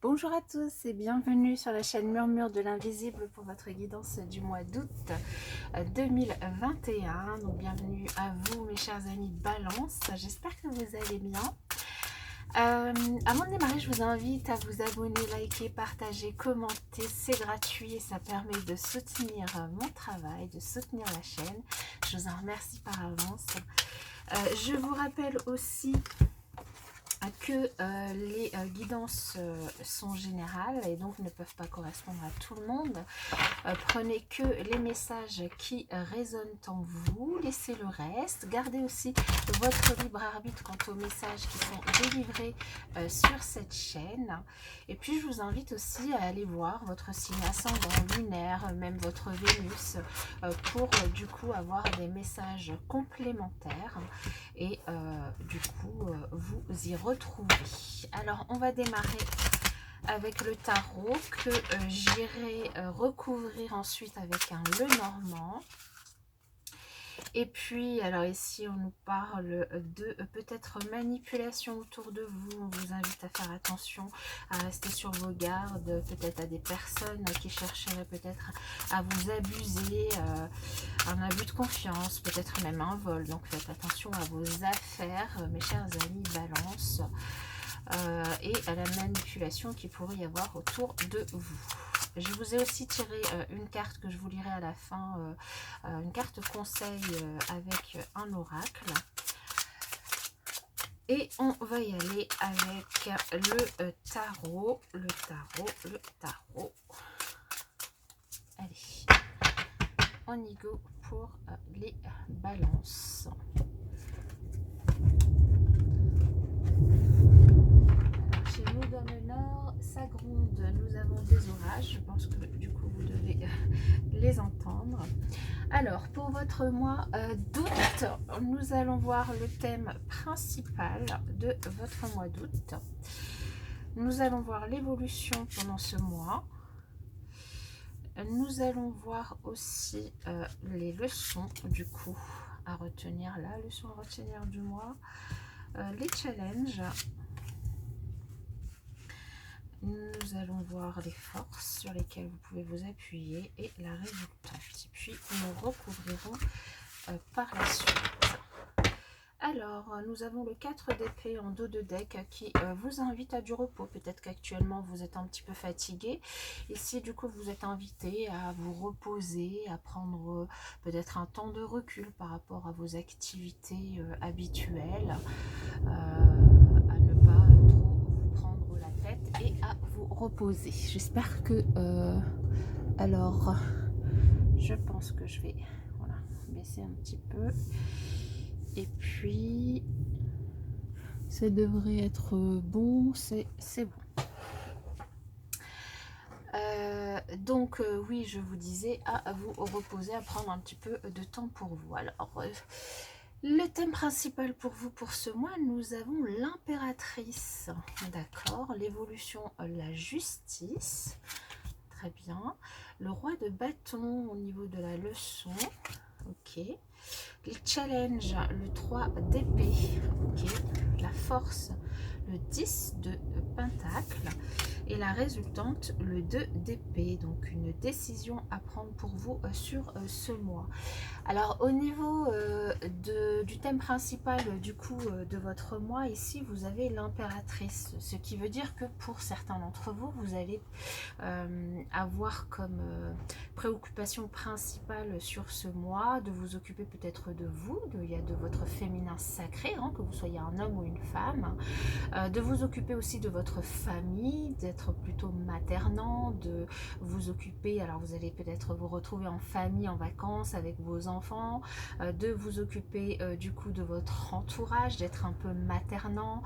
Bonjour à tous et bienvenue sur la chaîne Murmure de l'Invisible pour votre guidance du mois d'août 2021. Donc bienvenue à vous mes chers amis de Balance, j'espère que vous allez bien. Avant de démarrer, je vous invite à vous abonner, liker, partager, commenter, c'est gratuit et ça permet de soutenir mon travail, de soutenir la chaîne. Je vous en remercie par avance. Je vous rappelle aussi que les guidances sont générales et donc ne peuvent pas correspondre à tout le monde. Prenez que les messages qui résonnent en vous, laissez le reste, gardez aussi votre libre arbitre quant aux messages qui sont délivrés sur cette chaîne. Et puis je vous invite aussi à aller voir votre signe ascendant, lunaire, même votre Vénus, pour du coup avoir des messages complémentaires et du coup vous y retrouver. Alors on va démarrer avec le tarot que j'irai recouvrir ensuite avec un Lenormand. Et puis, alors ici, on nous parle de peut-être manipulation autour de vous. On vous invite à faire attention, à rester sur vos gardes, peut-être à des personnes qui chercheraient peut-être à vous abuser, un abus de confiance, peut-être même un vol. Donc faites attention à vos affaires, mes chers amis Balance. Et à la manipulation qu'il pourrait y avoir autour de vous. Je vous ai aussi tiré une carte que je vous lirai à la fin, une carte conseil avec un oracle. Et on va y aller avec le tarot, le tarot. Allez, on y go pour les balances. Chez nous dans le nord, ça gronde, nous avons des orages, je pense que du coup vous devez les entendre. Alors pour votre mois d'août, nous allons voir le thème principal de votre mois d'août. Nous allons voir l'évolution pendant ce mois. Nous allons voir aussi les leçons du coup à retenir, la leçon à retenir du mois, les challenges. Nous allons voir les forces sur lesquelles vous pouvez vous appuyer et la résultante. Puis nous recouvrirons par la suite. Alors, nous avons le 4 d'épée en dos de deck qui vous invite à du repos. Peut-être qu'actuellement vous êtes un petit peu fatigué. Ici, du coup, vous êtes invité à vous reposer, à prendre peut-être un temps de recul par rapport à vos activités habituelles, à ne pas trop vous prendre la tête et à vous reposer. J'espère que... alors, je pense que je vais voilà, baisser un petit peu. Et puis, ça devrait être bon, c'est bon. Donc, oui, je vous disais à vous reposer, à prendre un petit peu de temps pour vous. Alors, le thème principal pour vous pour ce mois, nous avons l'impératrice, d'accord, l'évolution, la justice, très bien, le roi de bâton au niveau de la leçon, ok, le challenge, le 3 d'épée, ok, la force, le 10 de pentacle et la résultante, le 2 d'épée. Donc une décision à prendre pour vous sur ce mois. Alors au niveau du thème principal du coup de votre mois, ici vous avez l'impératrice, ce qui veut dire que pour certains d'entre vous, vous allez avoir comme préoccupation principale sur ce mois de vous occuper peut-être de vous, de votre féminin sacré, hein, que vous soyez un homme ou une femme, de vous occuper aussi de votre famille, d'être plutôt maternant, de vous occuper, alors vous allez peut-être vous retrouver en famille, en vacances avec vos enfants, de vous occuper du coup de votre entourage, d'être un peu maternant,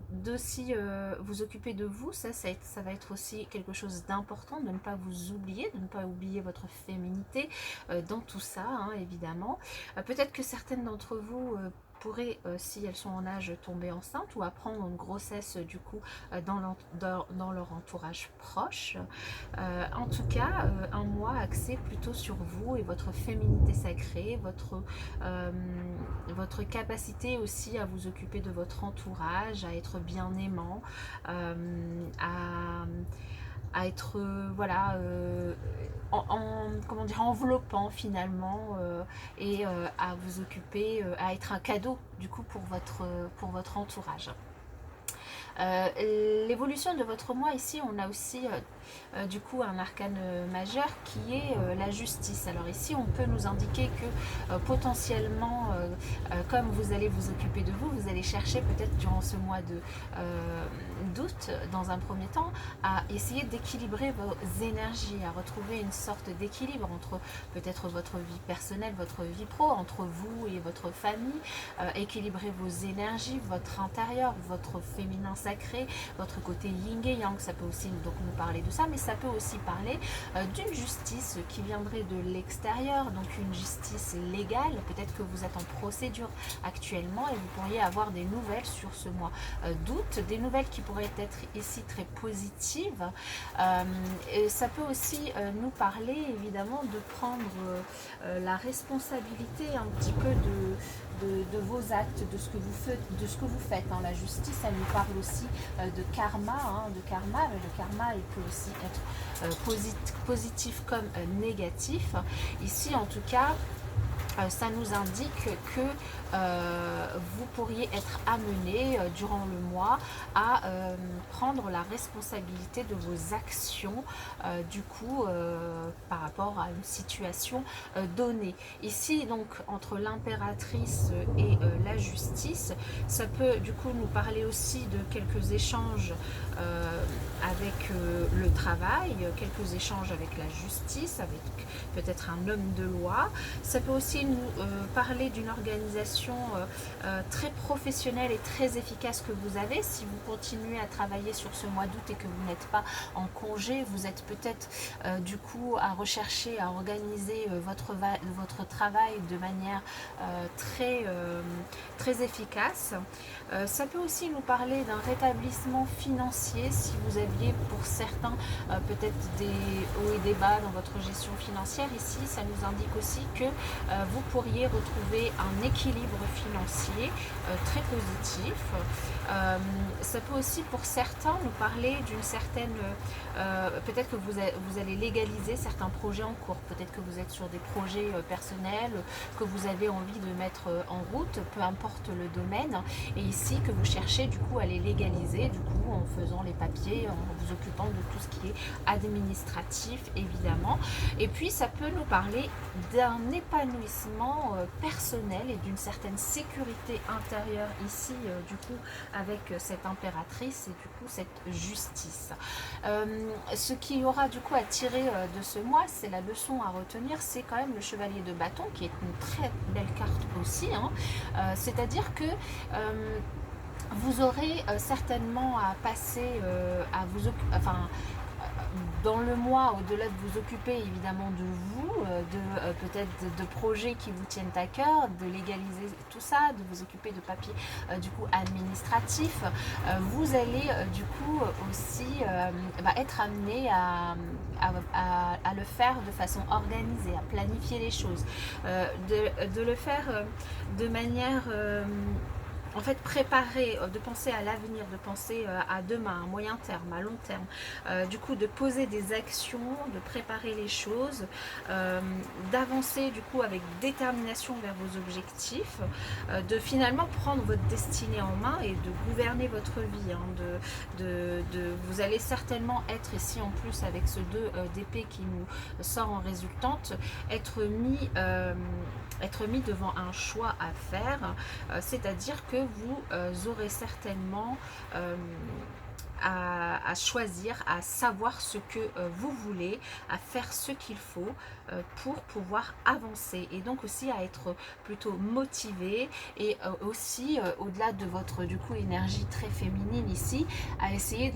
d'aussi vous occuper de vous, ça va être aussi quelque chose d'important, de ne pas vous oublier, de ne pas oublier votre féminité dans tout ça, hein, évidemment. Peut-être que certaines d'entre vous pourraient, si elles sont en âge, tomber enceintes ou apprendre une grossesse du coup dans leur entourage proche. En tout cas, un mois axé plutôt sur vous et votre féminité sacrée, votre capacité aussi à vous occuper de votre entourage, à être bien aimant, à être voilà comment dire, enveloppant finalement, et à vous occuper, à être un cadeau du coup pour votre entourage. L'évolution de votre mois ici, on a aussi du coup un arcane majeur qui est la justice. Alors ici on peut nous indiquer que potentiellement comme vous allez vous occuper de vous, vous allez chercher peut-être durant ce mois d'août dans un premier temps à essayer d'équilibrer vos énergies, à retrouver une sorte d'équilibre entre peut-être votre vie personnelle, votre vie pro, entre vous et votre famille, équilibrer vos énergies, votre intérieur, votre féminin sacré, votre côté yin et yang. Ça peut aussi donc nous parler de ça, mais ça peut aussi parler d'une justice qui viendrait de l'extérieur, donc une justice légale. Peut-être que vous êtes en procédure actuellement et vous pourriez avoir des nouvelles sur ce mois d'août, des nouvelles qui pourraient être ici très positives. Et ça peut aussi nous parler évidemment de prendre la responsabilité un petit peu de vos actes, de ce que vous faites. La justice, elle nous parle aussi de karma, mais le karma, il peut aussi être positif comme négatif. Ici, en tout cas, ça nous indique que vous pourriez être amené durant le mois à prendre la responsabilité de vos actions du coup par rapport à une situation donnée. Ici donc entre l'impératrice et la justice, ça peut du coup nous parler aussi de quelques échanges avec le travail, quelques échanges avec la justice, avec peut-être un homme de loi. Ça peut aussi nous parler d'une organisation très professionnelle et très efficace que vous avez. Si vous continuez à travailler sur ce mois d'août et que vous n'êtes pas en congé, vous êtes peut-être du coup à rechercher, à organiser votre travail de manière très efficace. Ça peut aussi nous parler d'un rétablissement financier si vous aviez pour certains peut-être des hauts et des bas dans votre gestion financière. Ici, ça nous indique aussi que vous pourriez retrouver un équilibre financier très positif. Ça peut aussi pour certains nous parler d'une certaine peut-être que vous allez légaliser certains projets en cours, peut-être que vous êtes sur des projets personnels que vous avez envie de mettre en route, peu importe le domaine, et ici que vous cherchez du coup à les légaliser du coup en faisant les papiers, en vous occupant de tout ce qui est administratif évidemment. Et puis ça peut nous parler d'un épanouissement personnel et d'une certaine sécurité intérieure ici du coup avec cette impératrice et du coup cette justice. Ce qu'il y aura du coup à tirer de ce mois, c'est la leçon à retenir, c'est quand même le chevalier de bâton qui est une très belle carte aussi, c'est-à-dire que vous aurez certainement à passer à vous occuper, dans le mois, au-delà de vous occuper évidemment de vous, peut-être de projets qui vous tiennent à cœur, de légaliser tout ça, de vous occuper de papiers du coup administratifs, vous allez du coup aussi être amené à le faire de façon organisée, à planifier les choses, de le faire de manière en fait préparer, de penser à l'avenir, de penser à demain, à moyen terme, à long terme, du coup de poser des actions, de préparer les choses, d'avancer du coup avec détermination vers vos objectifs, de finalement prendre votre destinée en main et de gouverner votre vie, vous allez certainement être ici en plus avec ce 2 d'épée qui nous sort en résultante, être mis devant un choix à faire, c'est-à-dire que vous aurez certainement à choisir, à savoir ce que vous voulez, à faire ce qu'il faut pour pouvoir avancer et donc aussi à être plutôt motivé et aussi au-delà de votre du coup énergie très féminine ici, à essayer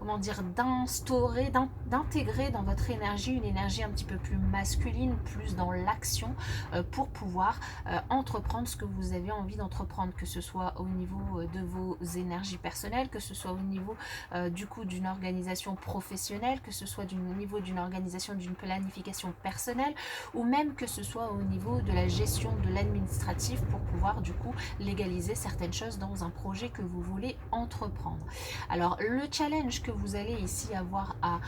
comment dire, d'intégrer dans votre énergie une énergie un petit peu plus masculine, plus dans l'action, pour pouvoir entreprendre ce que vous avez envie d'entreprendre, que ce soit au niveau de vos énergies personnelles, que ce soit au niveau du coup d'une organisation professionnelle, que ce soit au niveau d'une organisation, d'une planification personnelle, ou même que ce soit au niveau de la gestion de l'administratif pour pouvoir du coup légaliser certaines choses dans un projet que vous voulez entreprendre. Alors le challenge que vous allez ici avoir à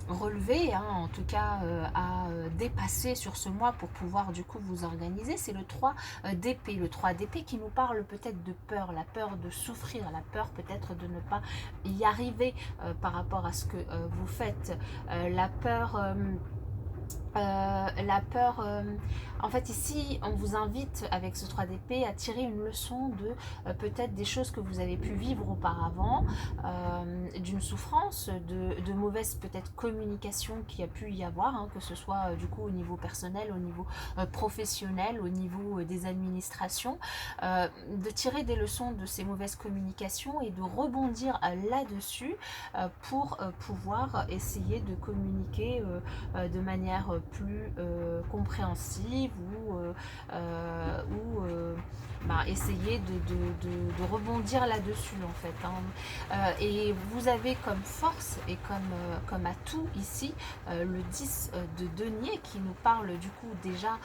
relever, hein, en tout cas à dépasser sur ce mois pour pouvoir du coup vous organiser, c'est le 3 d'épée. Le 3 d'épée qui nous parle peut-être de peur, la peur de souffrir, la peur peut-être de ne pas y arriver par rapport à ce que vous faites, la peur... en fait ici on vous invite avec ce 3 d'épée à tirer une leçon de peut-être des choses que vous avez pu vivre auparavant, d'une souffrance, de mauvaise peut-être communication qui a pu y avoir, hein, que ce soit du coup au niveau personnel, au niveau professionnel, au niveau des administrations, de tirer des leçons de ces mauvaises communications et de rebondir là-dessus pour pouvoir essayer de communiquer de manière plus compréhensive ou essayer de rebondir là-dessus en fait, hein. Et vous avez comme force et comme atout ici le 10 de denier qui nous parle du coup déjà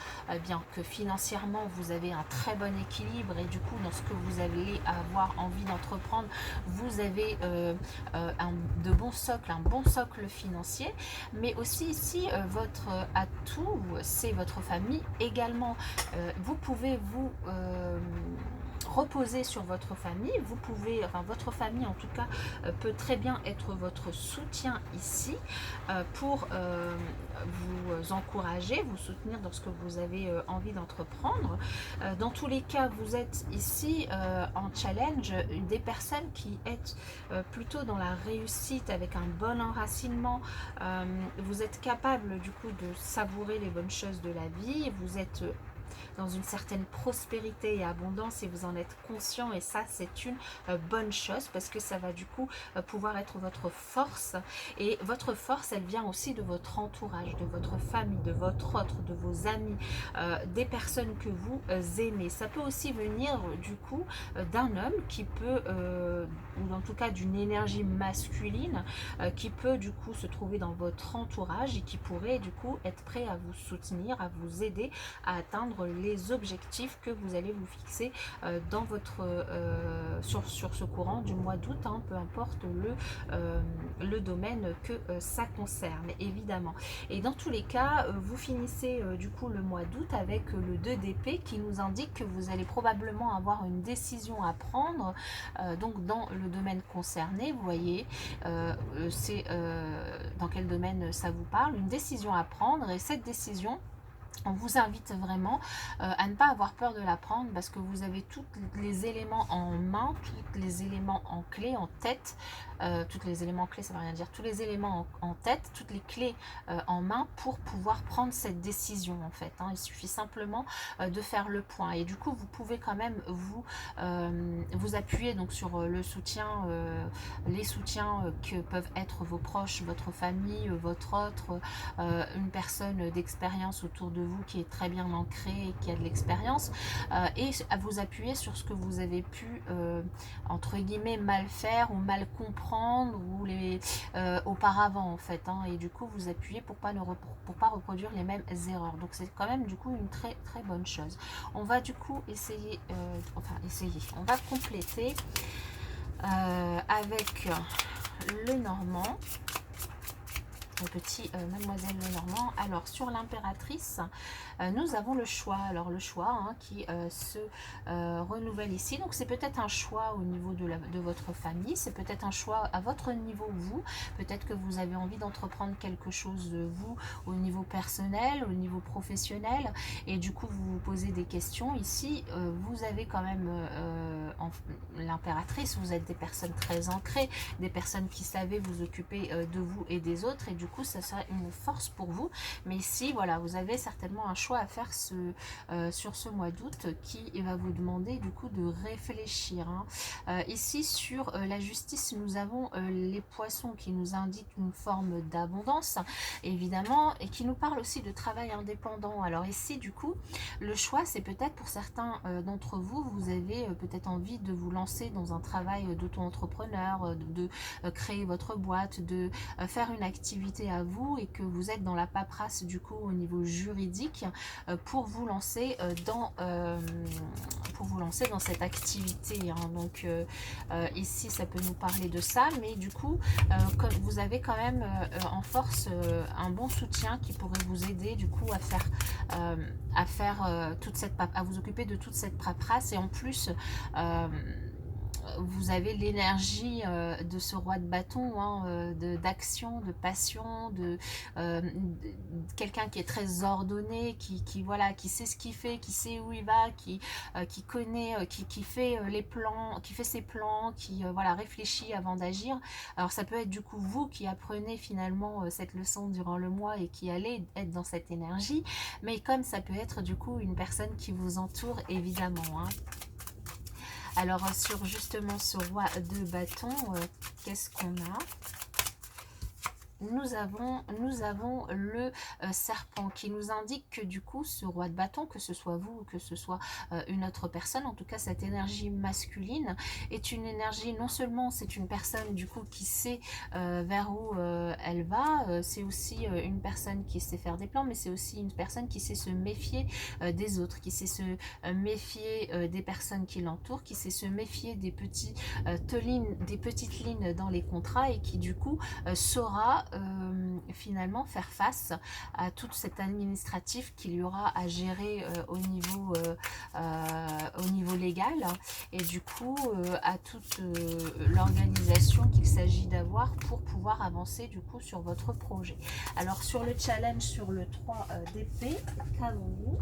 bien que financièrement vous avez un très bon équilibre et du coup dans ce que vous allez avoir envie d'entreprendre vous avez de bons socles, un bon socle financier, mais aussi ici votre atout c'est votre famille également. Vous pouvez vous reposer sur votre famille, vous pouvez, enfin votre famille en tout cas peut très bien être votre soutien ici pour vous encourager, vous soutenir dans ce que vous avez envie d'entreprendre. Dans tous les cas vous êtes ici en challenge des personnes qui êtes plutôt dans la réussite avec un bon enracinement, vous êtes capable du coup de savourer les bonnes choses de la vie, vous êtes dans une certaine prospérité et abondance et vous en êtes conscient et ça c'est une bonne chose parce que ça va du coup pouvoir être votre force et votre force elle vient aussi de votre entourage, de votre famille, de votre autre, de vos amis, des personnes que vous aimez. Ça peut aussi venir du coup d'un homme qui peut ou en tout cas d'une énergie masculine qui peut du coup se trouver dans votre entourage et qui pourrait du coup être prêt à vous soutenir, à vous aider à atteindre les objectifs que vous allez vous fixer dans votre sur ce courant du mois d'août, hein, peu importe le domaine que ça concerne évidemment. Et dans tous les cas vous finissez du coup le mois d'août avec le 2 d'épée qui nous indique que vous allez probablement avoir une décision à prendre donc dans le domaine concerné. Vous voyez c'est dans quel domaine ça vous parle, une décision à prendre et cette décision on vous invite vraiment à ne pas avoir peur de la prendre parce que vous avez tous les éléments en main, tous les éléments en clé, en tête, tous les éléments clés ça ne veut rien dire, tous les éléments en tête, toutes les clés en main pour pouvoir prendre cette décision en fait, hein. Il suffit simplement de faire le point et du coup vous pouvez quand même vous appuyer donc sur le soutien, les soutiens que peuvent être vos proches, votre famille, votre autre, une personne d'expérience autour de vous qui est très bien ancré et qui a de l'expérience et à vous appuyer sur ce que vous avez pu entre guillemets mal faire ou mal comprendre ou auparavant en fait, hein, et du coup vous appuyez pour pas reproduire les mêmes erreurs. Donc c'est quand même du coup une très très bonne chose. On va du coup essayer on va compléter avec le Normand, le petit Mademoiselle Lenormand. Alors sur l'impératrice nous avons le choix, alors le choix hein, qui se renouvelle ici, donc c'est peut-être un choix au niveau de votre famille, c'est peut-être un choix à votre niveau vous, peut-être que vous avez envie d'entreprendre quelque chose de vous au niveau personnel, au niveau professionnel et du coup vous vous posez des questions ici, vous avez quand même l'impératrice, vous êtes des personnes très ancrées, des personnes qui savent vous occuper de vous et des autres et du coup ça serait une force pour vous. Mais ici voilà, vous avez certainement un choix à faire sur ce mois d'août qui va vous demander du coup de réfléchir, hein. Ici sur la justice, nous avons les poissons qui nous indiquent une forme d'abondance évidemment, et qui nous parle aussi de travail indépendant. Alors ici du coup le choix, c'est peut-être pour certains d'entre vous, vous avez peut-être envie de vous lancer dans un travail d'auto-entrepreneur, de créer votre boîte, de faire une activité à vous, et que vous êtes dans la paperasse du coup au niveau juridique pour vous lancer dans cette activité, hein. Donc ici ça peut nous parler de ça, mais du coup comme vous avez quand même en force un bon soutien qui pourrait vous aider du coup à faire à vous occuper de toute cette paperasse. Et en plus vous avez l'énergie de ce roi de bâton, hein, d'action, de passion, de quelqu'un qui est très ordonné, voilà, qui sait ce qu'il fait, qui sait où il va, qui connaît, qui fait les plans, qui fait ses plans, qui voilà, réfléchit avant d'agir. Alors ça peut être du coup vous qui apprenez finalement cette leçon durant le mois et qui allez être dans cette énergie, mais comme ça peut être du coup une personne qui vous entoure évidemment, hein. Alors sur justement ce roi de bâton, qu'est-ce qu'on a? Nous avons le serpent qui nous indique que du coup ce roi de bâton, que ce soit vous ou que ce soit une autre personne, en tout cas cette énergie masculine est une énergie, non seulement c'est une personne du coup qui sait vers où elle va, c'est aussi une personne qui sait faire des plans, mais c'est aussi une personne qui sait se méfier des autres, qui sait se méfier des personnes qui l'entourent, qui sait se méfier des petites lignes dans les contrats, et qui du coup saura finalement faire face à tout cet administratif qu'il y aura à gérer au niveau légal, et du coup à toute l'organisation qu'il s'agit d'avoir pour pouvoir avancer du coup sur votre projet. Alors sur le challenge, sur le 3 d'épée, qu'avons-nous?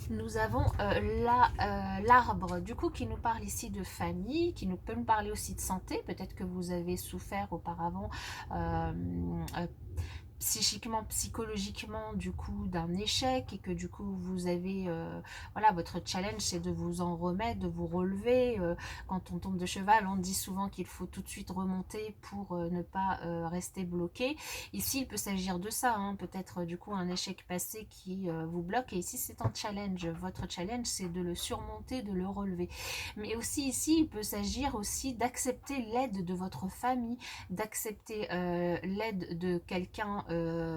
Nous avons l'arbre du coup qui nous parle ici de famille, qui peut nous parler aussi de santé. Peut-être que vous avez souffert auparavant psychiquement, psychologiquement du coup d'un échec, et que du coup vous avez voilà, votre challenge c'est de vous en remettre, de vous relever. Quand on tombe de cheval, on dit souvent qu'il faut tout de suite remonter pour ne pas rester bloqué. Ici il peut s'agir de ça, hein, peut-être du coup un échec passé qui vous bloque, et ici c'est un challenge. Votre challenge c'est de le surmonter, de le relever. Mais aussi ici il peut s'agir aussi d'accepter l'aide de votre famille, d'accepter l'aide de quelqu'un,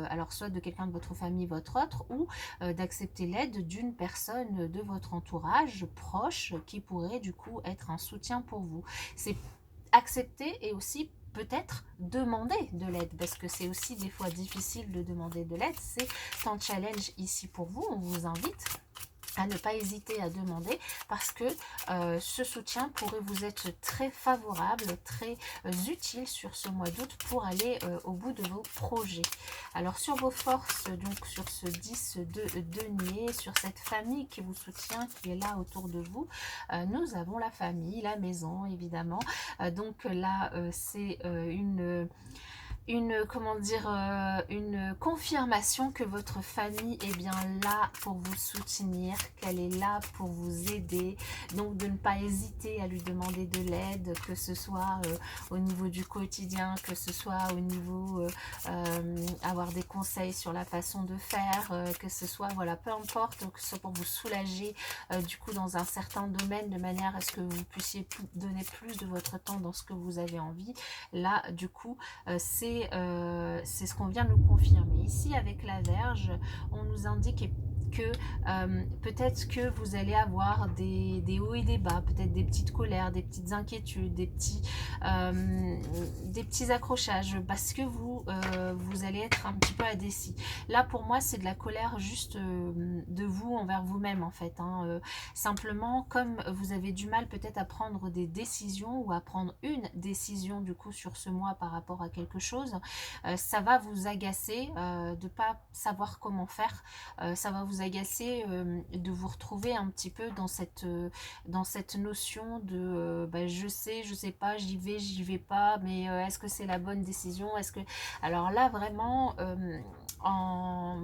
alors soit de quelqu'un de votre famille, votre autre, ou d'accepter l'aide d'une personne de votre entourage proche qui pourrait du coup être un soutien pour vous. C'est accepter et aussi peut-être demander de l'aide, parce que c'est aussi des fois difficile de demander de l'aide. C'est un challenge ici pour vous. On vous invite à ne pas hésiter à demander, parce que ce soutien pourrait vous être très favorable, très utile sur ce mois d'août pour aller au bout de vos projets. Alors sur vos forces, donc sur ce 10 de denier, sur cette famille qui vous soutient, qui est là autour de vous, nous avons la famille, la maison évidemment. Donc là c'est comment dire, une confirmation que votre famille est bien là pour vous soutenir, qu'elle est là pour vous aider. Donc de ne pas hésiter à lui demander de l'aide, que ce soit au niveau du quotidien, que ce soit au niveau avoir des conseils sur la façon de faire, que ce soit, voilà, peu importe, que ce soit pour vous soulager du coup dans un certain domaine, de manière à ce que vous puissiez donner plus de votre temps dans ce que vous avez envie. Là du coup c'est ce qu'on vient de nous confirmer. Ici avec la Vierge, on nous indique que peut-être que vous allez avoir des hauts et des bas, peut-être des petites colères, des petites inquiétudes, des petits accrochages, parce que vous allez être un petit peu indécis. Là pour moi c'est de la colère juste de vous envers vous-même en fait, hein. Simplement comme vous avez du mal peut-être à prendre des décisions, ou à prendre une décision du coup sur ce mois par rapport à quelque chose, ça va vous agacer de ne pas savoir comment faire, ça va vous vous agacer de vous retrouver un petit peu dans cette notion de bah, je sais pas, j'y vais pas, mais est-ce que c'est la bonne décision? Est-ce que... Alors là, vraiment, en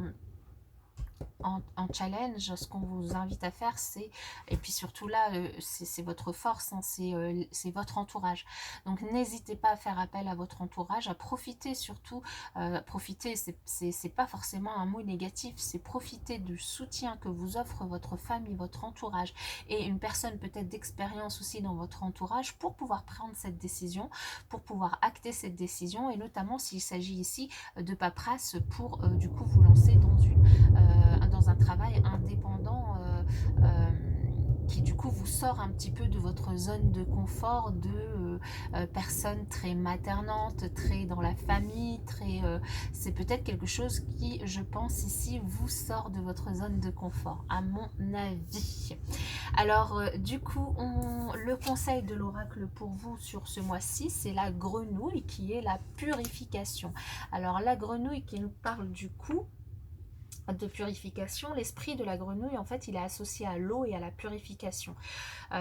en challenge, ce qu'on vous invite à faire, c'est, et puis surtout là, c'est votre force, hein, c'est votre entourage. Donc n'hésitez pas à faire appel à votre entourage, à profiter surtout, profiter, c'est pas forcément un mot négatif, c'est profiter du soutien que vous offre votre famille, votre entourage, et une personne peut-être d'expérience aussi dans votre entourage pour pouvoir prendre cette décision, pour pouvoir acter cette décision, et notamment s'il s'agit ici de paperasse pour du coup vous lancer dans un travail indépendant qui du coup vous sort un petit peu de votre zone de confort de personnes très maternantes, très dans la famille, très c'est peut-être quelque chose qui, je pense ici, vous sort de votre zone de confort, à mon avis. Alors du coup, le conseil de l'oracle pour vous sur ce mois-ci, c'est la grenouille qui est la purification. Alors la grenouille qui nous parle du coup de purification, l'esprit de la grenouille, en fait, il est associé à l'eau et à la purification.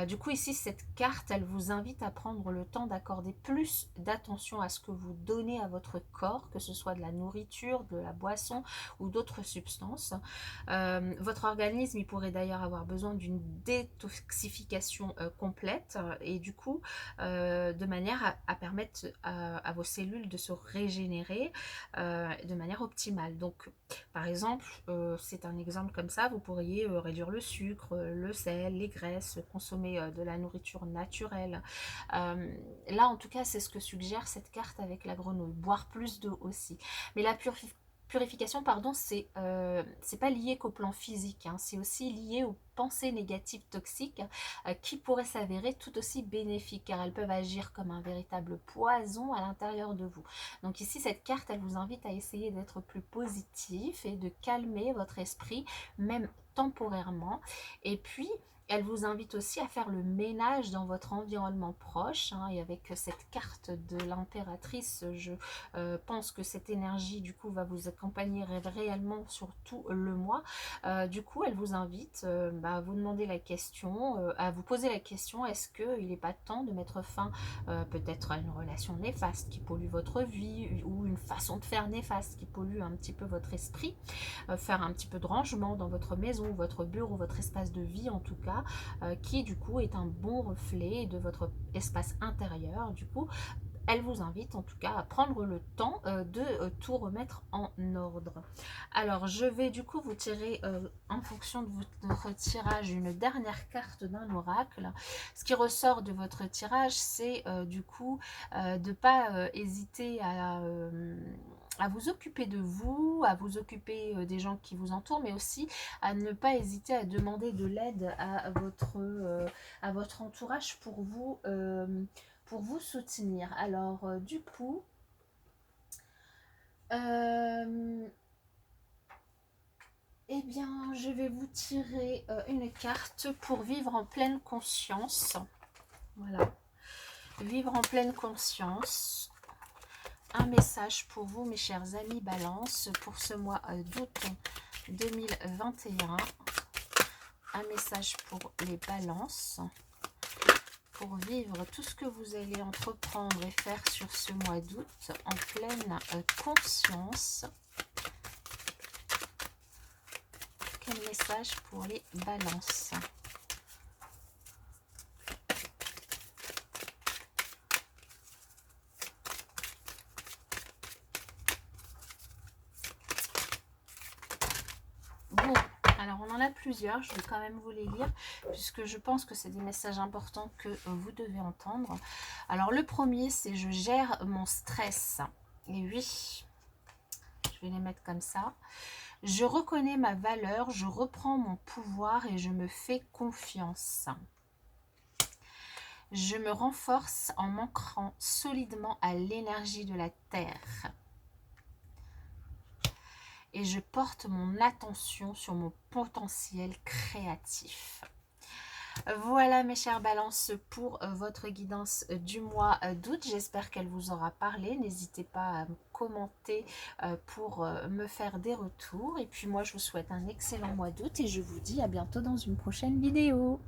Du coup, ici, cette carte, elle vous invite à prendre le temps d'accorder plus d'attention à ce que vous donnez à votre corps, que ce soit de la nourriture, de la boisson ou d'autres substances. Votre organisme, il pourrait d'ailleurs avoir besoin d'une détoxification complète et du coup, de manière à permettre à vos cellules de se régénérer de manière optimale. Donc, par exemple, c'est un exemple comme ça, vous pourriez réduire le sucre, le sel, les graisses, consommer de la nourriture naturelle. Là, en tout cas, c'est ce que suggère cette carte avec la grenouille. Boire plus d'eau aussi. Mais la purification, pardon, c'est pas lié qu'au plan physique, hein, c'est aussi lié aux pensées négatives toxiques qui pourraient s'avérer tout aussi bénéfiques car elles peuvent agir comme un véritable poison à l'intérieur de vous. Donc ici, cette carte, elle vous invite à essayer d'être plus positif et de calmer votre esprit, même temporairement. Et puis, elle vous invite aussi à faire le ménage dans votre environnement proche, hein, et avec cette carte de l'impératrice, je pense que cette énergie du coup va vous accompagner réellement sur tout le mois. Du coup, elle vous invite à vous demander la question, à vous poser la question, est-ce qu'il n'est pas temps de mettre fin peut-être à une relation néfaste qui pollue votre vie ou une façon de faire néfaste qui pollue un petit peu votre esprit, faire un petit peu de rangement dans votre maison, votre bureau, votre espace de vie en tout cas, qui du coup est un bon reflet de votre espace intérieur. Du coup, elle vous invite en tout cas à prendre le temps de tout remettre en ordre. Alors, je vais du coup vous tirer en fonction de votre tirage une dernière carte d'un oracle. Ce qui ressort de votre tirage, c'est du coup de ne pas hésiter à vous occuper de vous, à vous occuper des gens qui vous entourent, mais aussi à ne pas hésiter à demander de l'aide à votre entourage pour vous soutenir. Alors, du coup, eh bien, je vais vous tirer une carte pour vivre en pleine conscience. Voilà. Vivre en pleine conscience. Un message pour vous, mes chers amis Balance, pour ce mois d'août 2021. Un message pour les Balances, pour vivre tout ce que vous allez entreprendre et faire sur ce mois d'août en pleine conscience. Quel message pour les Balances? Bon, alors on en a plusieurs, je vais quand même vous les lire, puisque je pense que c'est des messages importants que vous devez entendre. Alors le premier, c'est « Je gère mon stress ». Et oui, je vais les mettre comme ça. Je reconnais ma valeur, je reprends mon pouvoir et je me fais confiance. Je me renforce en m'ancrant solidement à l'énergie de la terre. Et je porte mon attention sur mon potentiel créatif. Voilà mes chères balances pour votre guidance du mois d'août. J'espère qu'elle vous aura parlé. N'hésitez pas à me commenter pour me faire des retours. Et puis moi je vous souhaite un excellent mois d'août et je vous dis à bientôt dans une prochaine vidéo.